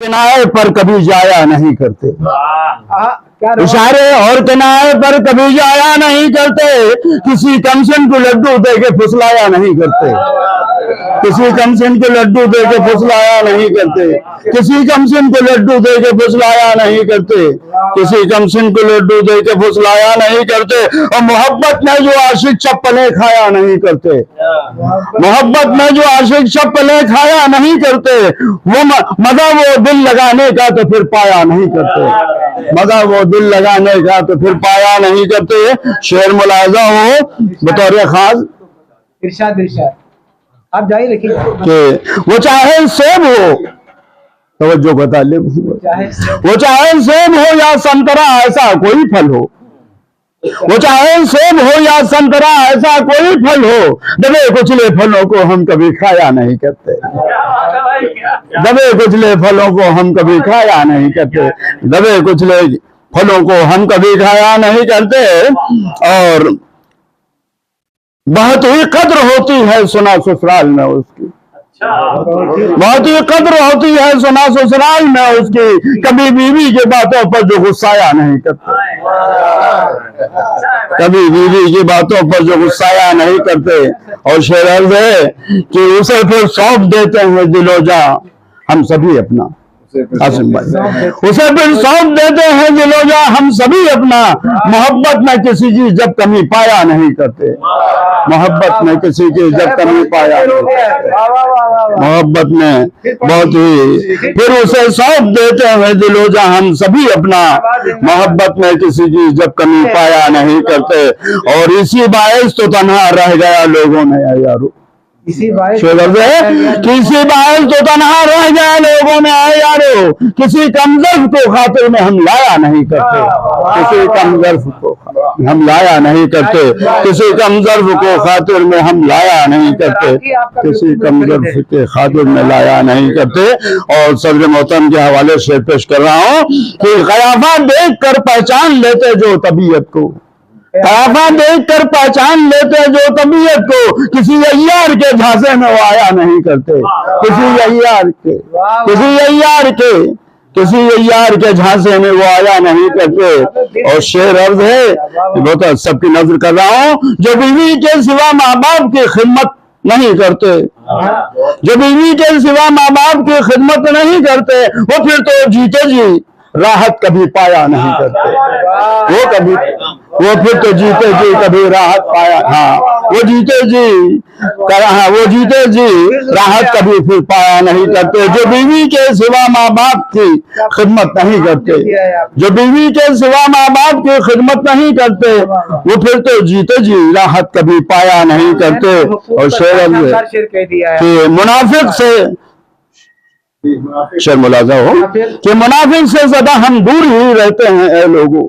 किनारे पर कभी जाया नहीं करते, इशारे और किनारे पर कभी जाया नहीं करते, किसी कमसिन को लड्डू दे के फुसलाया नहीं करते, किसी कमसिन को लड्डू दे के फुसलाया नहीं करते, किसी कमसिन को लड्डू दे के फुसलाया नहीं करते, किसी कमसिन को लड्डू दे के फुसलाया नहीं करते। और मोहब्बत में जो आशिक चप्पलें खाया नहीं करते, मोहब्बत में जो आशिक चप्पलें खाया नहीं करते, वो मजा वो दिल लगाने का तो फिर पाया नहीं करते, मजा वो दिल लगाने का तो फिर पाया नहीं करते। शेर मुलाजा हो बतौर खास इरशाद इरशाद आप जारी रखिए कि वो चाहे सेब हो, तवज्जो बता ले, वो चाहे सेब हो या संतरा ऐसा कोई फल हो, वो चाहे सेब हो या संतरा ऐसा कोई फल हो, दबे कुचले फलों को हम कभी खाया नहीं करते, दबे कुचले फलों को हम कभी खाया नहीं करते, दबे कुचले फलों को हम कभी खाया नहीं करते। और बहुत ही कद्र होती है सुना ससुराल में उसकी, बहुत ही कद्र होती है सुना ससुराल में उसकी, कभी बीवी की बातों पर जो गुस्साया नहीं करते, कभी बीवी की बातों पर जो गुस्साया नहीं करते। और शेर अर्ज़ है कि उसे फिर सौंप देते हैं दिलोजा हम सभी अपना, आसिम भाई, उसे फिर सौंप देते हैं दिलोजा हम सभी अपना, मोहब्बत में किसी की जब कमी पाया नहीं करते, मोहब्बत में किसी की जब कमी पाया नहीं करते, मोहब्बत में बहुत ही फिर उसे सौंप देते हैं दिलोजा हम सभी अपना, मोहब्बत में किसी की जब कमी पाया नहीं करते। और इसी बायस तो तन्हा रह गया लोगों ने यारो, किसी बायस तो तन्हा रह गया लोगों ने यारो, किसी कमजोर को खातिर में हम लाया नहीं करते, किसी कमजोर को हम लाया नहीं करते, किसी कमजोर को खातिर में हम लाया नहीं करते, किसी कमजोर के खातिर में लाया नहीं करते। और सदर मोहतरम के हवाले से पेश कर रहा हूँ कि क़याफ़ा देख कर पहचान लेते जो तबीयत को, क़याफ़ा देख कर पहचान लेते जो तबीयत को, किसी अय्यार के झांसे में वो आया नहीं करते, किसी अय्यार के, किसी अय्यार के, किसी अय्यार के झांसे में वो आया नहीं करते। और शेर अर्ज़ है बहुत सबकी नजर कर रहा हूँ, जो बीवी के सिवा माँ बाप की खिदमत नहीं करते, जो बीवी के सिवा माँ बाप की खिदमत नहीं करते, वो फिर तो जीते जी राहत कभी पाया नहीं करते, वो फिर तो जीते जी कभी राहत पाया, हाँ वो जीते जी वो जीते जी राहत कभी फिर पाया नहीं करते। जो बीवी के सिवा माँ बाप की खिदमत नहीं करते, जो बीवी के सिवा माँ बाप की खिदमत नहीं करते, वो फिर तो जीते जी राहत कभी पाया नहीं करते। और शेर मुनाफिक से शेर मुलाजा हो कि मुनाफिक से सदा हम दूर ही रहते हैं ऐ लोगों,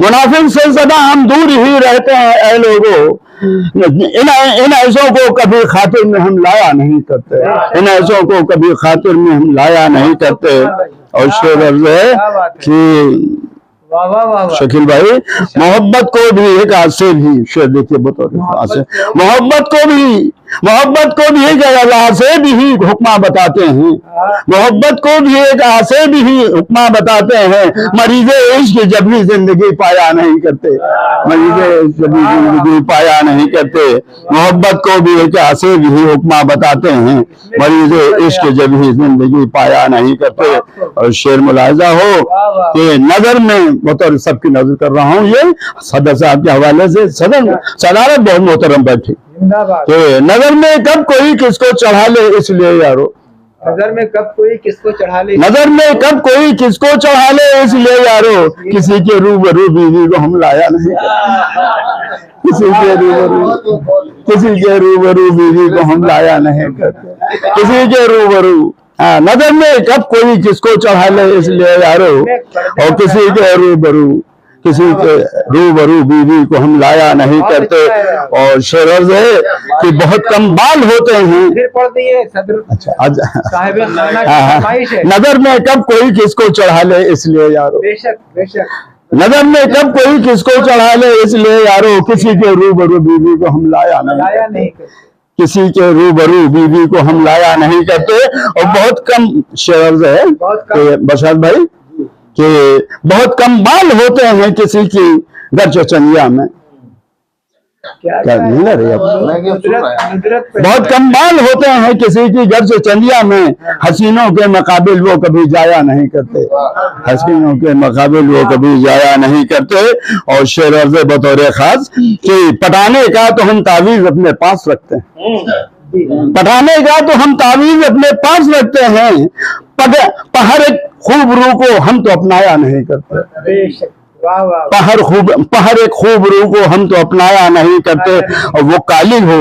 मुनाफिक से सदा हम दूर ही रहते हैं ऐ लोगों, इन ऐसों को कभी खातिर में हम लाया नहीं करते, इन ऐसों को कभी खातिर में हम लाया नहीं करते। और शेर अर्ज़ है कि शकील भाई, मोहब्बत को भी एक हाथ से भी, शेर देखिए बतौर से, मोहब्बत को भी एक अल्लाह से भी हुक्मा बताते हैं, मोहब्बत को भी एक आसे भी हुक्मा बताते हैं, मरीज़े इश्क जब भी जिंदगी पाया नहीं करते, मरीज़े इश्क जब भी जिंदगी पाया नहीं करते, मोहब्बत को भी एक आसे भी हुक्मा बताते हैं, मरीज़े इश्क जब भी जिंदगी पाया नहीं करते। और शेर मुलाजा हो कि नजर में बतौर सबकी नजर कर रहा हूँ, ये सदर साहब के हवाले से सदारत बहुत मोहतरम बैठी, तो नजर में कब कोई किसको चढ़ा ले इसलिए यारो, नजर में कब कोई किसको चढ़ा ले, नजर में कब कोई किसको चढ़ा ले इसलिए यारो, किसी के रूबरू बीवी को हम लाया नहीं, किसी के रूबरू बीवी को हम लाया नहीं करते, किसी के रूबरू, हाँ नजर में कब कोई किसको चढ़ा ले इसलिए यारो, और किसी के रूबरू बीवी को हम लाया नहीं करते। और शेर अर्ज़ है कि बहुत कम बाल होते हैं, अच्छा नजर में कब कोई किसको चढ़ा ले इसलिए यारो, नजर में कब कोई किसको चढ़ा ले इसलिए यारो, किसी के रूबरू बीवी को हम लाया नहीं, किसी के रूबरू बीवी को हम लाया नहीं करते। और बहुत कम शेर है कि बशर भाई कि बहुत कम बाल होते हैं किसी की घर चचनिया में। क्या नहीं ना रही बहुत कम बाल होते हैं किसी की घर से चंदिया में, हसीनों के मुकाबिल वो कभी जाया नहीं करते, हसीनों के मुकाबिल वो कभी जाया नहीं करते। और शेर अर्ज़ बतौर खास कि पटाने का तो हम तावीज अपने पास रखते हैं, पटाने का तो हम तावीज अपने पास रखते हैं, पहर एक खूब रूह को हम तो अपनाया नहीं करते, पहर एक खूब रूह को हम तो अपनाया नहीं करते। और वो काली हो,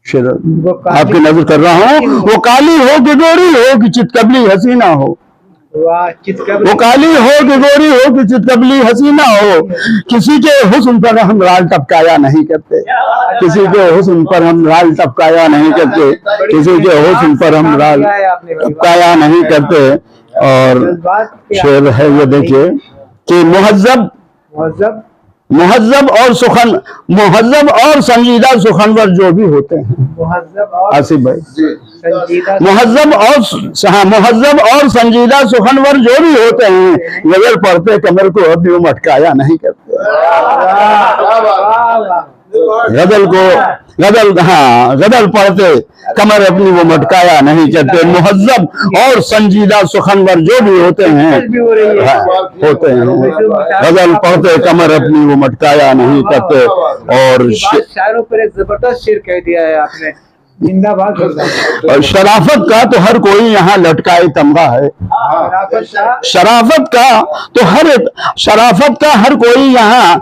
आपकी नजर कर रहा हूँ, वो काली हो कि गोरी हो कि चितकबली हसीना हो, वो काली हो कि गोरी हो कि चितकबली हसीना हो। किसी के हुस्न पर हम लाल टपकाया नहीं करते, किसी के हुस्न पर हम लाल टपकाया नहीं करते, किसी के हुस्न पर हम लाल टपकाया नहीं करते। और शेर है ये देखिए कि मुहज्जब और संजीदा सुखनवर जो भी होते हैं, आसिफ भाई, मुहज्जब और संजीदा सुखनवर जो भी होते हैं, गजल पढ़ते कमर को अभी वो मटकाया नहीं करते, गजल पढ़ते कमर अपनी वो मटकाया नहीं करते। मुहज्जब और संजीदा सुखनवर जो भी होते हैं, गजल पढ़ते कमर अपनी वो मटकाया नहीं करते। और शायरों पर एक जबरदस्त शेर कह दिया है आपने, जिंदाबाद। और शराफत का तो हर कोई यहाँ लटकाए तमगा है, शराफत का तो हर कोई यहाँ,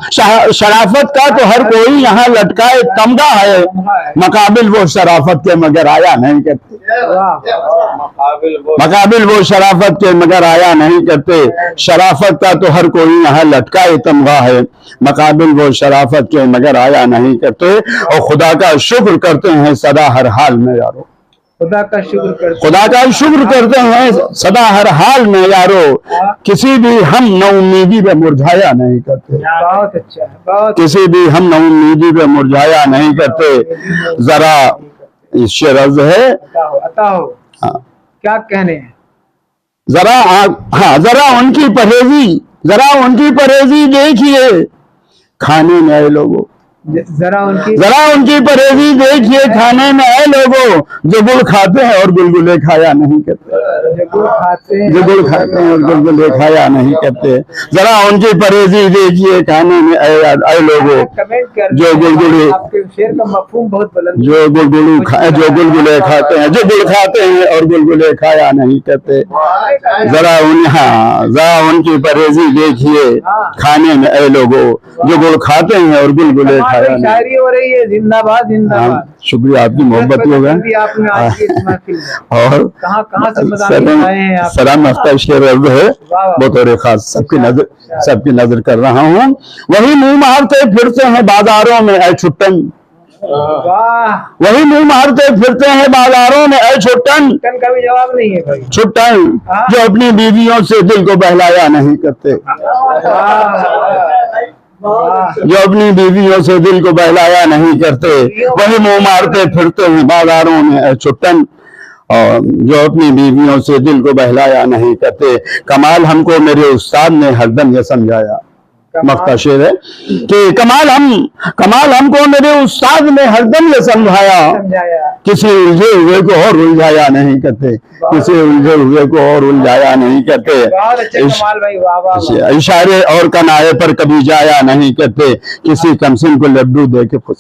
शराफत का तो हर कोई यहाँ लटकाए तमगा है, मकाबिल वो शराफत के मगर आया नहीं करते, मकाबिल वो शराफत के मगर आया नहीं करते। शराफत का तो हर कोई यहाँ लटकाए तमगा है, मकाबिल वो शराफत के मगर आया नहीं करते। और खुदा का शुक्र करते हैं सदा हर हाल में यारो, खुदा का शुक्र करते हैं सदा हर हाल में यारो, किसी भी हम नौमीदी पे मुरझाया नहीं करते, बहुत अच्छा, किसी भी हम नौमीदी पे मुरझाया नहीं करते। जरा शेर अर्ज़ है, क्या कहने हैं, जरा उनकी परहेजी देखिए खाने में आए लोगों, जरा उनकी परहेजी देखिए खाने में आए लोगों, जो गुड़ खाते हैं और गुलगुले खाया नहीं करते, जो गुड़ खाते हैं और गुलगुले खाया नहीं करते। जरा उनकी परहेजी देखिए खाने में आए लोगों, जो गुलगुले, शेर का मफहूम बहुत बुलंद, जो गुलगुले खाते हैं, जो गुड़ खाते हैं और गुलगुले खाया नहीं करते। जरा उनकी परहेजी देखिए खाने में आए लोगों, जो गुड़ खाते हैं और गुलगुले खाया नहीं। शायरी हो रही है, जिंदाबाद जिंदाबाद। शुक्रिया, आपकी मोहब्बत हो गए। और सलाम अफ्ता शेर अर्ज़ है बतौर खास सबकी नजर कर रहा हूँ। वही मुंह मारते फिरते हैं बाजारों में ऐ छुट्टन, वही मुंह मारते फिरते हैं बाजारों में ऐ छुट्टन, का भी जवाब नहीं है भाई, छुट्टन जो अपनी बीवियों से दिल को बहलाया नहीं करते, जो अपनी बीवियों से दिल को बहलाया नहीं करते। वही मुंह मारते फिरते हैं बाजारों में छुट्टन, और जो अपनी बीवियों से दिल को बहलाया नहीं करते। कमाल हमको मेरे उस्ताद ने हरदम ये समझाया, मख्ता शेर है कि कमाल हमको मेरे उस्ताद ने हरदम ये समझाया, किसी उलझे हुए को और उलझाया नहीं करते, किसी उलझे हुए को और उलझाया नहीं करते। इशारे और कनाए पर कभी जाया नहीं करते, किसी कमसिन को लड्डू दे के खुश।